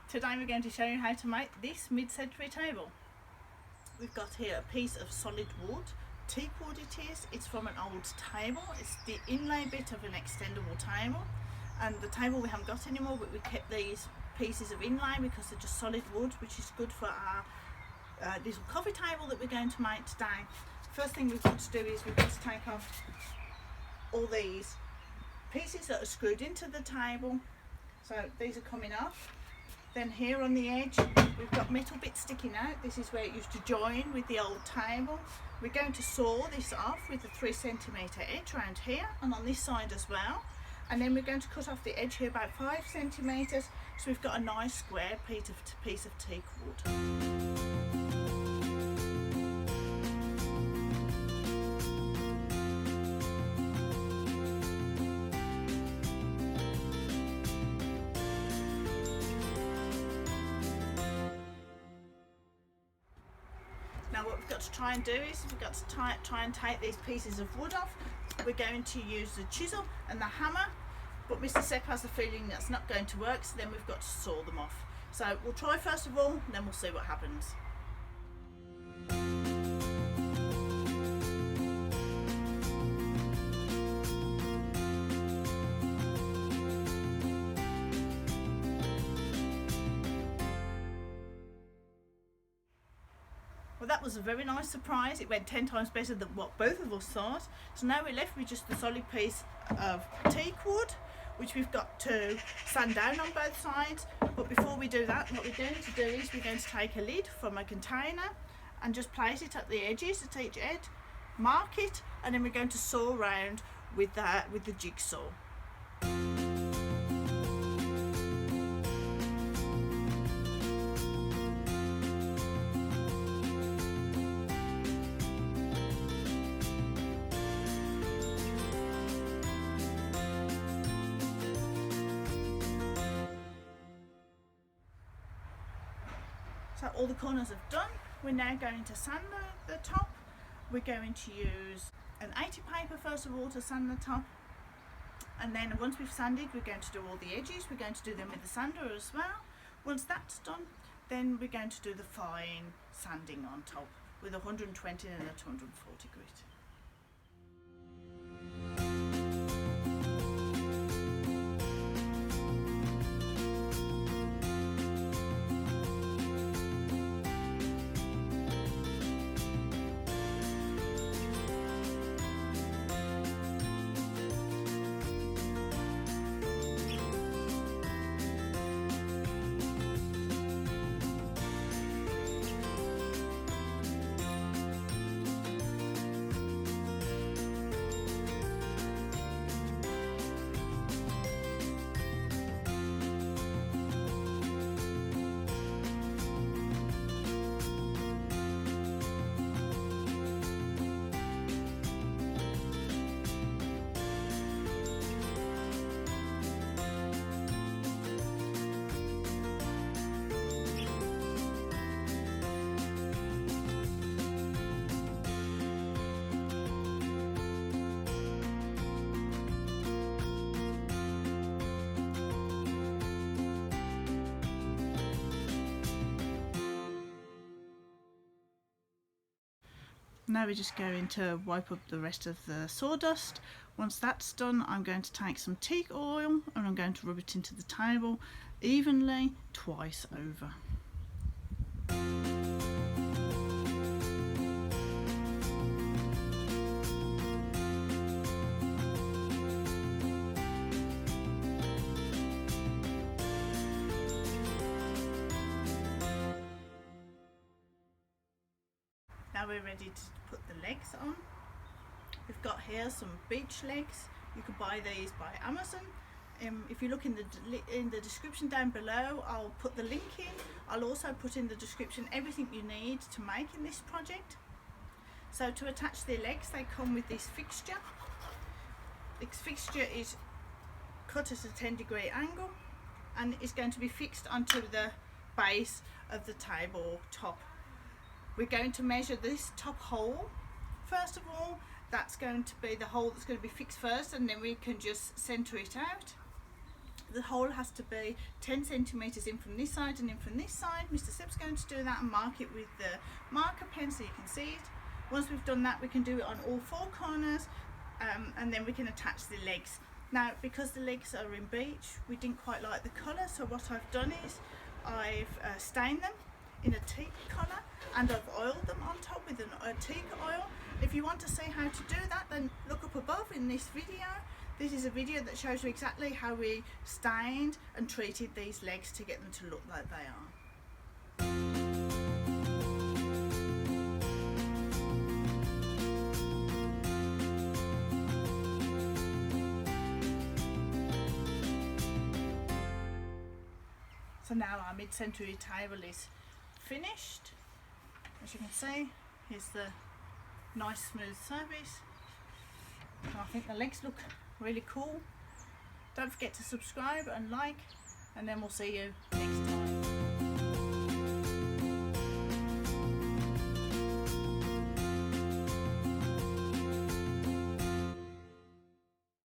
Today we're going to show you how to make this mid-century table. We've got here a piece of solid wood, teak wood it is. It's from an old table. It's the inlay bit of an extendable table, and the table we haven't got anymore, but we kept these pieces of inlay because they're just solid wood, which is good for our little coffee table that we're going to make today. First thing we've got to do is we've got to take off all these pieces that are screwed into the table. So these are coming off. Then here on the edge we've got metal bits sticking out. This is where it used to join with the old table. We're going to saw this off with a 3 centimetre edge around here and on this side as well. And then we're going to cut off the edge here about 5 centimetres, so we've got a nice square piece of teak wood. Now what we've got to try and do is we've got to try and take these pieces of wood off. We're going to use the chisel and the hammer, but Mr. Sepp has the feeling that's not going to work, so then we've got to saw them off. So we'll try first of all, and then we'll see what happens. Well, that was a very nice surprise. It went 10 times better than what both of us thought. So now we're left with just the solid piece of teak wood, which we've got to sand down on both sides. But before we do that, what we're going to do is we're going to take a lid from a container and just place it at the edges, at each edge, mark it, and then we're going to saw around with the jigsaw. So all the corners are done. We're now going to sand the top. We're going to use an 80 paper first of all to sand the top, and then once we've sanded, we're going to do all the edges. We're going to do them with the sander as well. Once that's done, then we're going to do the fine sanding on top with 120 and a 240 grit. Now we're just going to wipe up the rest of the sawdust. Once that's done, I'm going to take some teak oil and I'm going to rub it into the table evenly twice over. Now we're ready to put the legs on. We've got here some Beech legs. You can buy these by Amazon. If you look in the description down below, I'll put the link in. I'll also put in the description everything you need to make in this project. So to attach the legs, they come with this fixture. This fixture is cut at a 10-degree angle and is going to be fixed onto the base of the table top. We're going to measure this top hole first of all. That's going to be the hole that's going to be fixed first, and then we can just centre it out. The hole has to be 10 centimetres in from this side and in from this side. Mr. Seb's going to do that and mark it with the marker pen so you can see it. Once we've done that, we can do it on all 4 corners, and then we can attach the legs. Now, because the legs are in Beech, we didn't quite like the colour, so what I've done is I've stained them in a teak colour, and I've oiled them on top with a teak oil. If you want to see how to do that, then look up above in this video. This is a video that shows you exactly how we stained and treated these legs to get them to look like they are. So now our mid-century table is finished. As you can see, here's the nice smooth surface. I think the legs look really cool. Don't forget to subscribe and like, and then we'll see you next time.